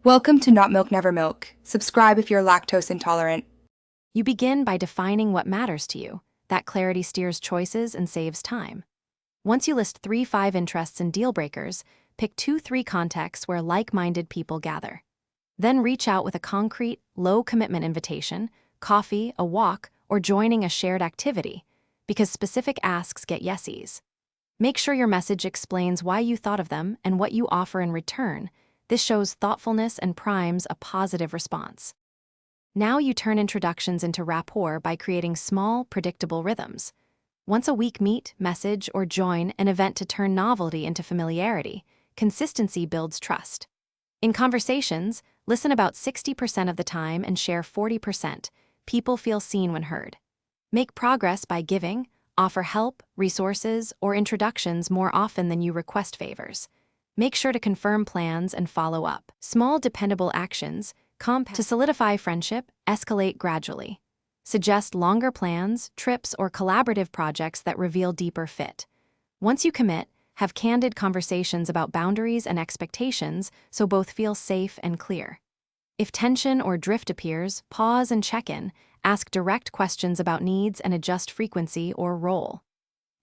Welcome to Not Milk Never Milk. Subscribe if you're lactose intolerant. You begin by defining what matters to you. That clarity steers choices and saves time. Once you list 3-5 interests and deal breakers, pick 2-3 contexts where like-minded people gather. Then reach out with a concrete, low-commitment invitation, coffee, a walk, or joining a shared activity, because specific asks get yesies. Make sure your message explains why you thought of them and what you offer in return. This shows thoughtfulness and primes a positive response. Now you turn introductions into rapport by creating small, predictable rhythms. Once a week meet, message, or join an event to turn novelty into familiarity. Consistency builds trust. In conversations, listen about 60% of the time and share 40%. People feel seen when heard. Make progress by giving, offer help, resources, or introductions more often than you request favors. Make sure to confirm plans and follow up. Small, dependable actions, to solidify friendship, escalate gradually. Suggest longer plans, trips, or collaborative projects that reveal deeper fit. Once you commit, have candid conversations about boundaries and expectations so both feel safe and clear. If tension or drift appears, pause and check in, ask direct questions about needs and adjust frequency or role.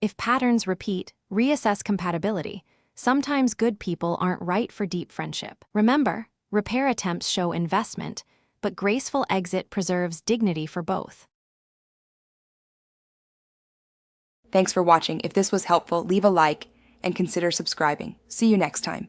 If patterns repeat, reassess compatibility. Sometimes good people aren't right for deep friendship. Remember, repair attempts show investment, but graceful exit preserves dignity for both. Thanks for watching. If this was helpful, leave a like and consider subscribing. See you next time.